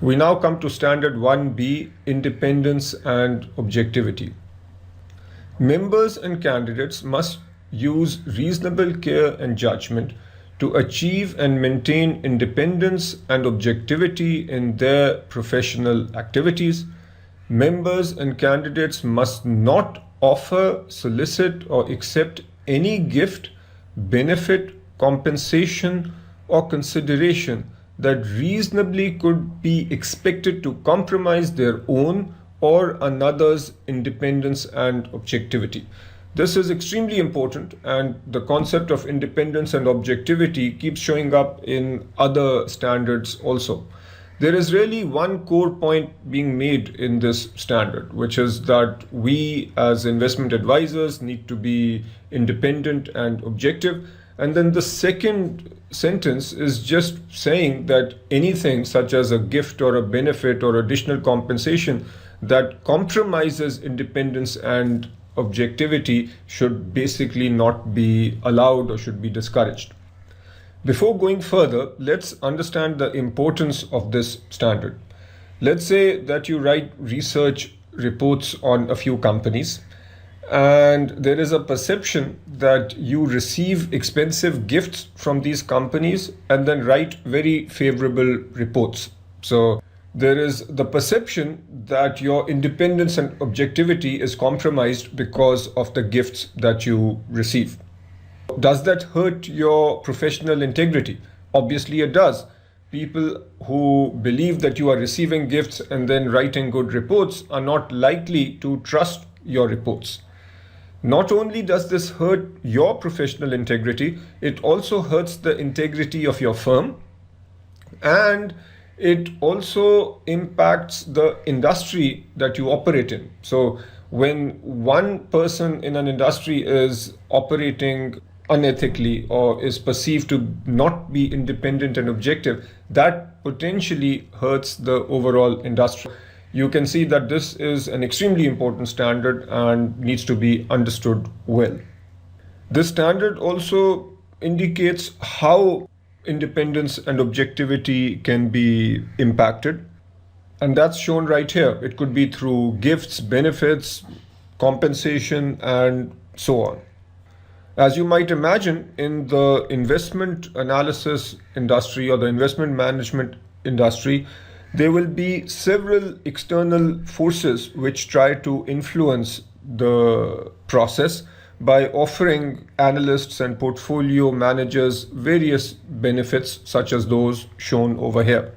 We now come to standard 1B, independence and objectivity. Members and candidates must use reasonable care and judgment to achieve and maintain independence and objectivity in their professional activities. Members and candidates must not offer, solicit, or accept any gift, benefit, compensation, or consideration that reasonably could be expected to compromise their own or another's independence and objectivity. This is extremely important, and the concept of independence and objectivity keeps showing up in other standards also. There is really one core point being made in this standard, which is that we as investment advisors need to be independent and objective. And then the second sentence is just saying that anything such as a gift or a benefit or additional compensation that compromises independence and objectivity should basically not be allowed or should be discouraged. Before going further, let's understand the importance of this standard. Let's say that you write research reports on a few companies, and there is a perception that you receive expensive gifts from these companies and then write very favorable reports. So there is the perception that your independence and objectivity is compromised because of the gifts that you receive. Does that hurt your professional integrity? Obviously it does. People who believe that you are receiving gifts and then writing good reports are not likely to trust your reports. Not only does this hurt your professional integrity, it also hurts the integrity of your firm, and it also impacts the industry that you operate in. So when one person in an industry is operating unethically or is perceived to not be independent and objective, that potentially hurts the overall industry. You can see that this is an extremely important standard and needs to be understood well. This standard also indicates how independence and objectivity can be impacted, and that's shown right here. It could be through gifts, benefits, compensation, and so on. As you might imagine, in the investment analysis industry or the investment management industry, there will be several external forces which try to influence the process by offering analysts and portfolio managers various benefits such as those shown over here.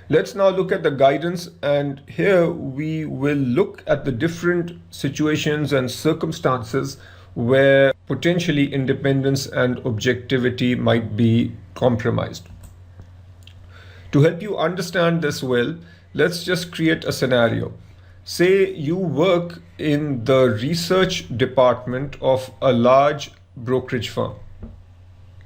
Let's now look at the guidance, and here we will look at the different situations and circumstances where potentially independence and objectivity might be compromised. To help you understand this well, let's just create a scenario. Say you work in the research department of a large brokerage firm,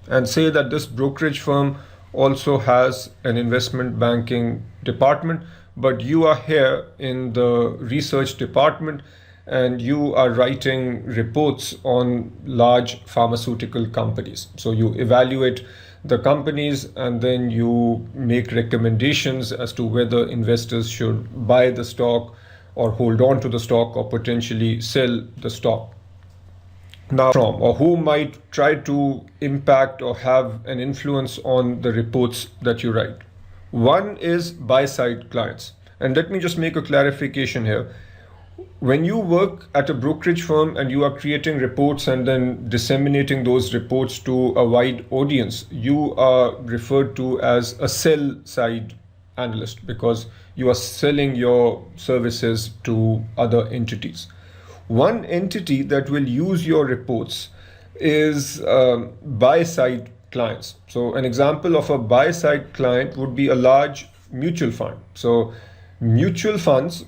and say that this brokerage firm also has an investment banking department, but you are here in the research department and you are writing reports on large pharmaceutical companies. So you evaluate the companies and then you make recommendations as to whether investors should buy the stock or hold on to the stock or potentially sell the stock. Now, or who might try to impact or have an influence on the reports that you write? One is buy-side clients. And let me just make a clarification here. When you work at a brokerage firm and you are creating reports and then disseminating those reports to a wide audience, you are referred to as a sell-side analyst because you are selling your services to other entities. One entity that will use your reports is buy-side clients. So an example of a buy-side client would be a large mutual fund. So mutual funds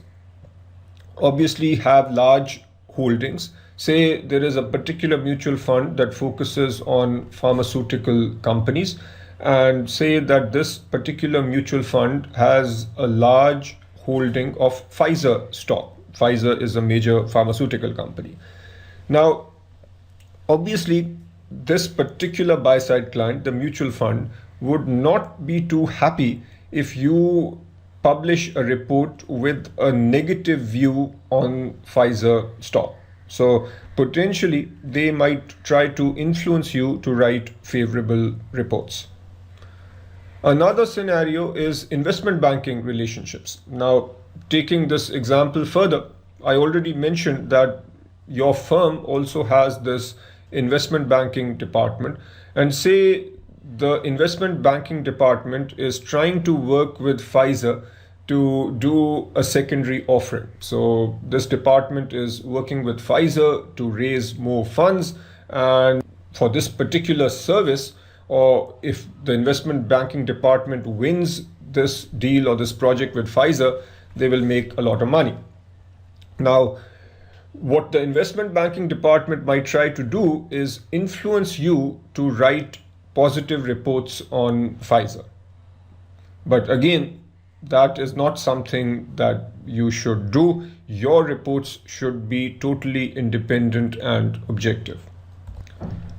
obviously have large holdings. Say there is a particular mutual fund that focuses on pharmaceutical companies, and say that this particular mutual fund has a large holding of Pfizer stock. Pfizer is a major pharmaceutical company. Now, obviously, this particular buy-side client, the mutual fund, would not be too happy if you publish a report with a negative view on Pfizer stock. So potentially they might try to influence you to write favorable reports. Another scenario is investment banking relationships. Now, taking this example further, I already mentioned that your firm also has this investment banking department, and say the investment banking department is trying to work with Pfizer to do a secondary offering. So this department is working with Pfizer to raise more funds, and for this particular service, or if the investment banking department wins this deal or this project with Pfizer, they will make a lot of money. Now, what the investment banking department might try to do is influence you to write positive reports on Pfizer. But again, that is not something that you should do. Your reports should be totally independent and objective.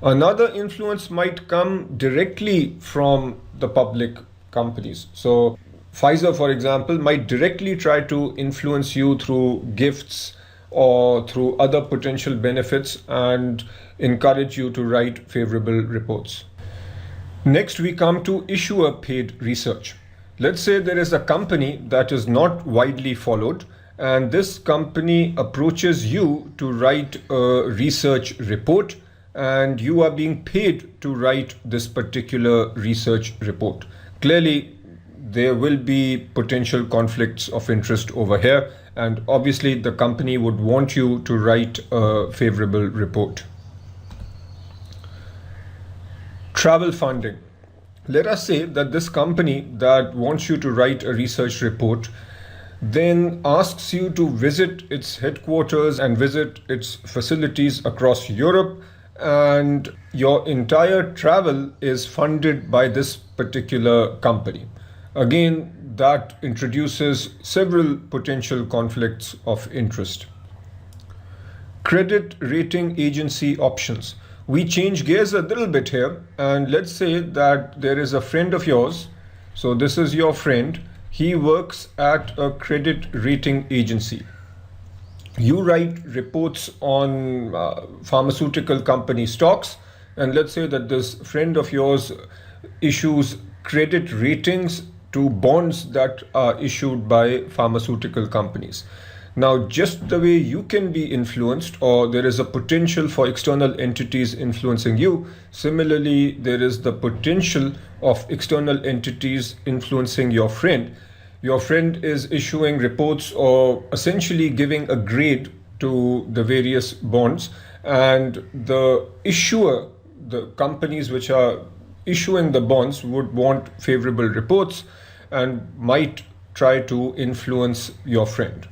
Another influence might come directly from the public companies. So Pfizer, for example, might directly try to influence you through gifts or through other potential benefits and encourage you to write favorable reports. Next, we come to issuer paid research. Let's say there is a company that is not widely followed, and this company approaches you to write a research report, and you are being paid to write this particular research report. Clearly, there will be potential conflicts of interest over here, and obviously the company would want you to write a favorable report. Travel funding. Let us say that this company that wants you to write a research report then asks you to visit its headquarters and visit its facilities across Europe, and your entire travel is funded by this particular company. Again, that introduces several potential conflicts of interest. Credit rating agency options. We change gears a little bit here, and let's say that there is a friend of yours. So this is your friend. He works at a credit rating agency. You write reports on pharmaceutical company stocks, and let's say that this friend of yours issues credit ratings to bonds that are issued by pharmaceutical companies. Now, just the way you can be influenced, or there is a potential for external entities influencing you, similarly, there is the potential of external entities influencing your friend. Your friend is issuing reports or essentially giving a grade to the various bonds, and the issuer, the companies which are issuing the bonds, would want favorable reports and might try to influence your friend.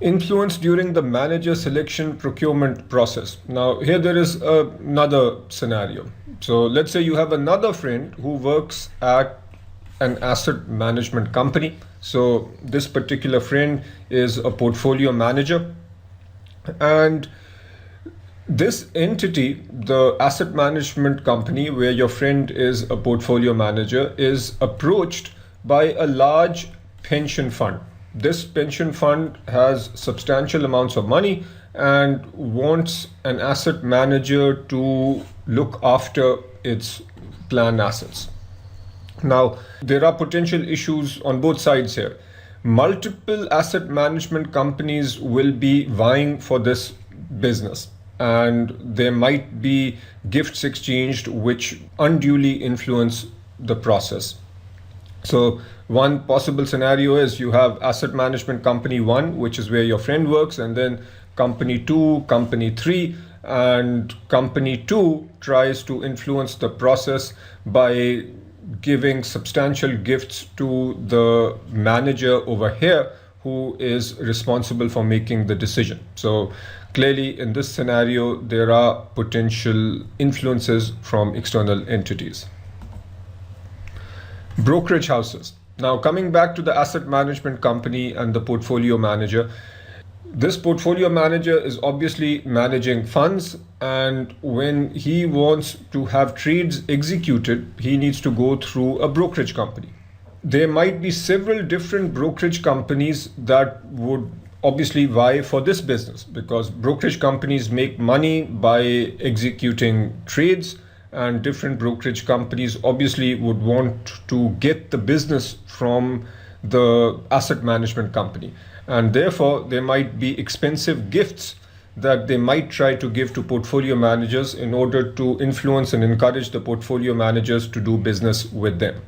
Influence during the manager selection procurement process. Now, here there is another scenario. So let's say you have another friend who works at an asset management company. So this particular friend is a portfolio manager, and this entity, the asset management company where your friend is a portfolio manager, is approached by a large pension fund. This pension fund has substantial amounts of money and wants an asset manager to look after its plan assets. Now, there are potential issues on both sides here. Multiple asset management companies will be vying for this business, and there might be gifts exchanged which unduly influence the process. So one possible scenario is you have asset management company 1, which is where your friend works, and then company 2, company 3, and company 2 tries to influence the process by giving substantial gifts to the manager over here who is responsible for making the decision. So clearly in this scenario, there are potential influences from external entities. Brokerage houses. Now, coming back to the asset management company and the portfolio manager, this portfolio manager is obviously managing funds, and when he wants to have trades executed, he needs to go through a brokerage company. there might be several different brokerage companies that would obviously vie for this business, because brokerage companies make money by executing trades, and different brokerage companies obviously would want to get the business from the asset management company, and therefore there might be expensive gifts that they might try to give to portfolio managers in order to influence and encourage the portfolio managers to do business with them.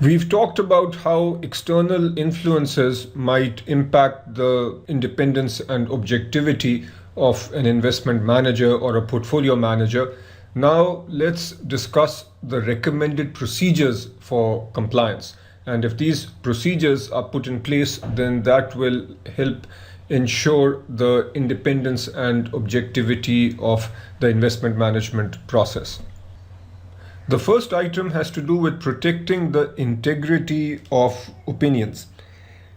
We've talked about how external influences might impact the independence and objectivity of an investment manager or a portfolio manager. Now let's discuss the recommended procedures for compliance. And if these procedures are put in place, then that will help ensure the independence and objectivity of the investment management process. The first item has to do with protecting the integrity of opinions.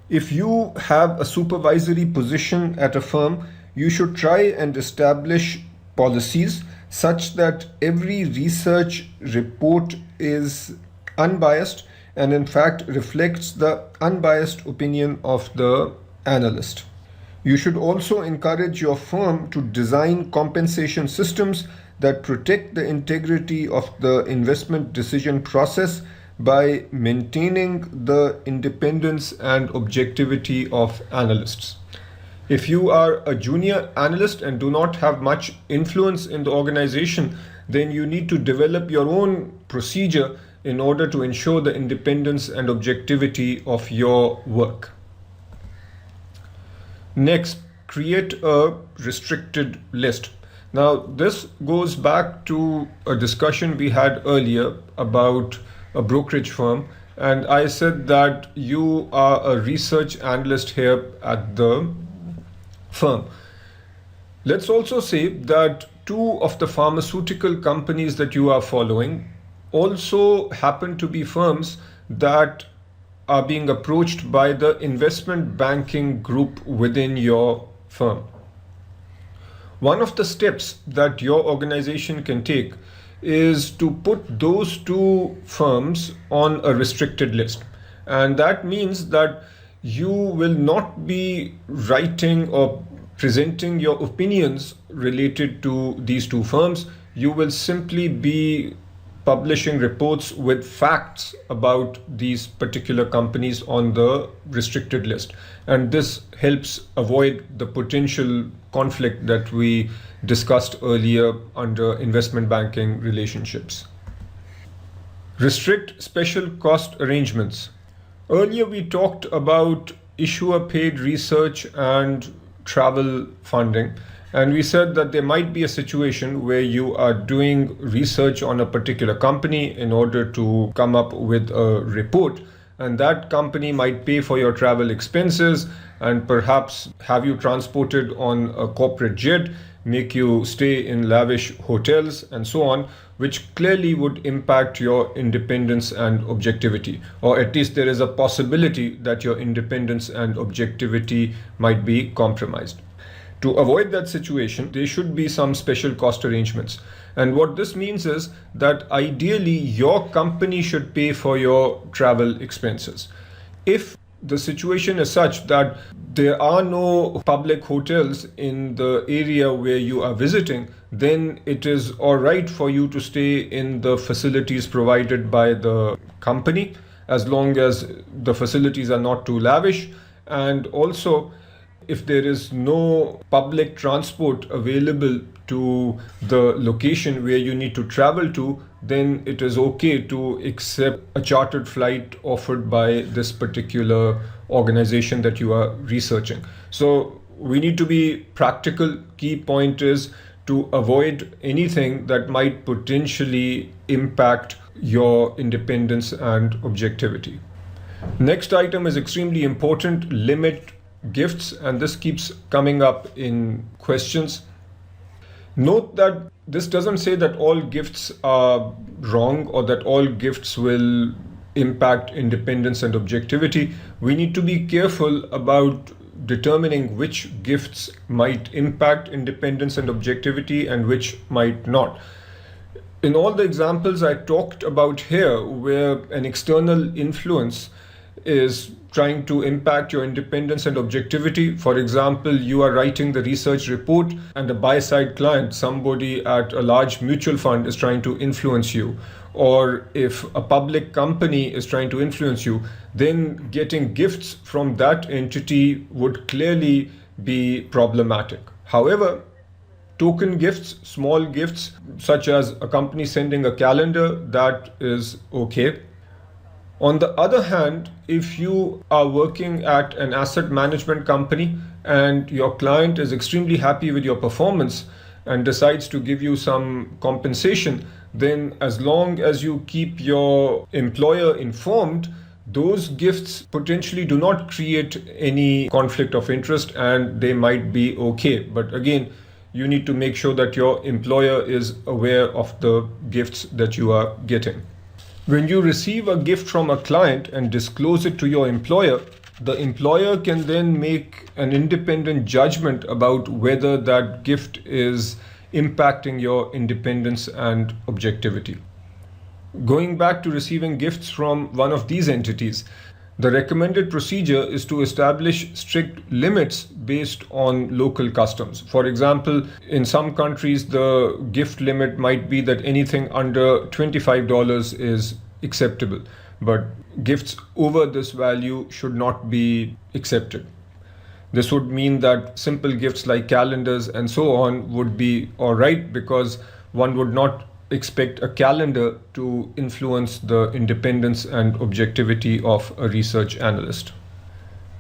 If you have a supervisory position at a firm, you should try and establish policies such that every research report is unbiased and in fact reflects the unbiased opinion of the analyst. You should also encourage your firm to design compensation systems that protect the integrity of the investment decision process by maintaining the independence and objectivity of analysts. If you are a junior analyst and do not have much influence in the organization, then you need to develop your own procedure in order to ensure the independence and objectivity of your work. Next, create a restricted list. Now, this goes back to a discussion we had earlier about a brokerage firm, and I said that you are a research analyst here at the firm. Let's also say that two of the pharmaceutical companies that you are following also happen to be firms that are being approached by the investment banking group within your firm. One of the steps that your organization can take is to put those two firms on a restricted list. And that means that you will not be writing or presenting your opinions related to these two firms. You will simply be publishing reports with facts about these particular companies on the restricted list. And this helps avoid the potential conflict that we discussed earlier under investment banking relationships. Restrict special cost arrangements. Earlier we talked about issuer paid research and travel funding. And we said that there might be a situation where you are doing research on a particular company in order to come up with a report, and that company might pay for your travel expenses and perhaps have you transported on a corporate jet, make you stay in lavish hotels and so on, which clearly would impact your independence and objectivity, or at least there is a possibility that your independence and objectivity might be compromised. To avoid that situation, there should be some special cost arrangements. And what this means is that ideally your company should pay for your travel expenses. If the situation is such that there are no public hotels in the area where you are visiting, then it is all right for you to stay in the facilities provided by the company, as long as the facilities are not too lavish. And also, if there is no public transport available to the location where you need to travel to, then it is okay to accept a chartered flight offered by this particular organization that you are researching. So we need to be practical. Key point is to avoid anything that might potentially impact your independence and objectivity. Next item is extremely important: limit gifts, and this keeps coming up in questions. Note that this doesn't say that all gifts are wrong or that all gifts will impact independence and objectivity. We need to be careful about determining which gifts might impact independence and objectivity and which might not. In all the examples I talked about here, where an external influence is trying to impact your independence and objectivity, for example, you are writing the research report and a buy-side client, somebody at a large mutual fund, is trying to influence you, or if a public company is trying to influence you, then getting gifts from that entity would clearly be problematic. However, token gifts, small gifts, such as a company sending a calendar, that is okay. On the other hand, if you are working at an asset management company and your client is extremely happy with your performance and decides to give you some compensation, then as long as you keep your employer informed, those gifts potentially do not create any conflict of interest and they might be okay. But again, you need to make sure that your employer is aware of the gifts that you are getting. When you receive a gift from a client and disclose it to your employer, the employer can then make an independent judgment about whether that gift is impacting your independence and objectivity. Going back to receiving gifts from one of these entities, the recommended procedure is to establish strict limits based on local customs. For example, in some countries, the gift limit might be that anything under $25 is acceptable, but gifts over this value should not be accepted. This would mean that simple gifts like calendars and so on would be all right, because one would not expect a calendar to influence the independence and objectivity of a research analyst.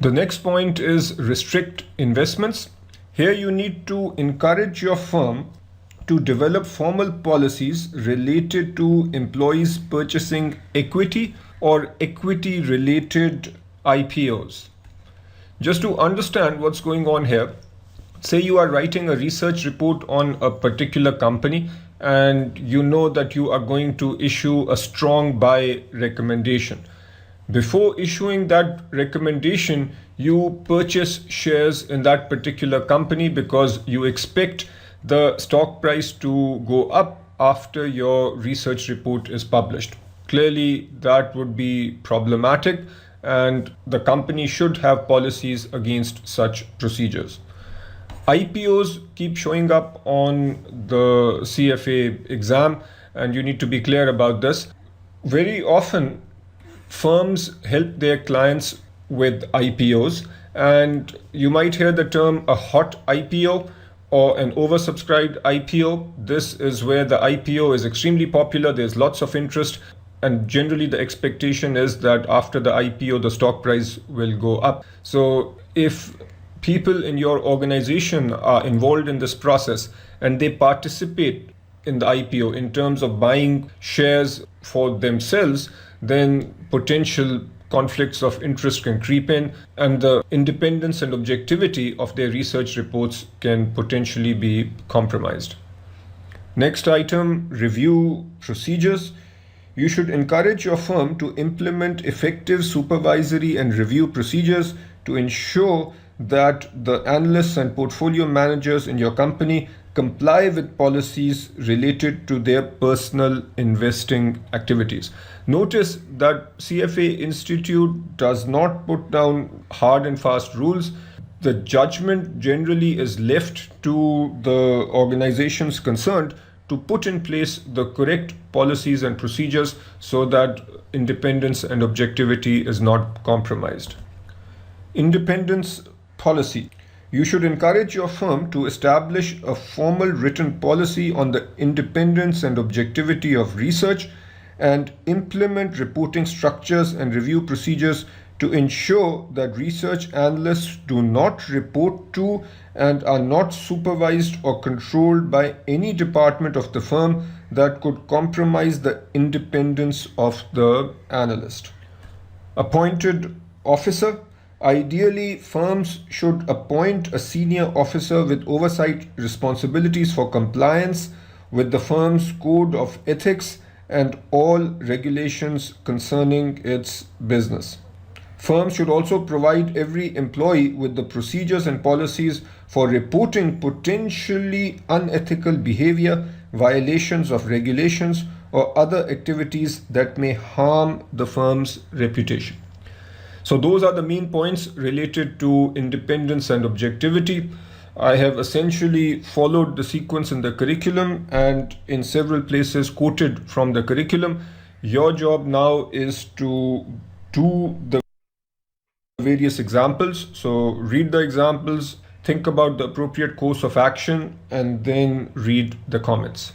The next point is restrict investments. Here you need to encourage your firm to develop formal policies related to employees purchasing equity or equity related IPOs. Just to understand what's going on here, say you are writing a research report on a particular company and you know that you are going to issue a strong buy recommendation. Before issuing that recommendation, you purchase shares in that particular company because you expect the stock price to go up after your research report is published. Clearly, that would be problematic, and the company should have policies against such procedures. IPOs keep showing up on the CFA exam, and you need to be clear about this. Very often, firms help their clients with IPOs, and you might hear the term a hot IPO or an oversubscribed IPO. This is where the IPO is extremely popular, there's lots of interest, and generally the expectation is that after the IPO, the stock price will go up. So if people in your organization are involved in this process and they participate in the IPO in terms of buying shares for themselves, then potential conflicts of interest can creep in and the independence and objectivity of their research reports can potentially be compromised. Next item, review procedures. You should encourage your firm to implement effective supervisory and review procedures to ensure that the analysts and portfolio managers in your company comply with policies related to their personal investing activities. Notice that CFA Institute does not put down hard and fast rules. The judgment generally is left to the organizations concerned to put in place the correct policies and procedures so that independence and objectivity is not compromised. Independence policy. You should encourage your firm to establish a formal written policy on the independence and objectivity of research and implement reporting structures and review procedures to ensure that research analysts do not report to and are not supervised or controlled by any department of the firm that could compromise the independence of the analyst. Appointed officer. Ideally, firms should appoint a senior officer with oversight responsibilities for compliance with the firm's code of ethics and all regulations concerning its business. Firms should also provide every employee with the procedures and policies for reporting potentially unethical behavior, violations of regulations, or other activities that may harm the firm's reputation. So those are the main points related to independence and objectivity. I have essentially followed the sequence in the curriculum and in several places quoted from the curriculum. Your job now is to do the various examples. So read the examples, think about the appropriate course of action, and then read the comments.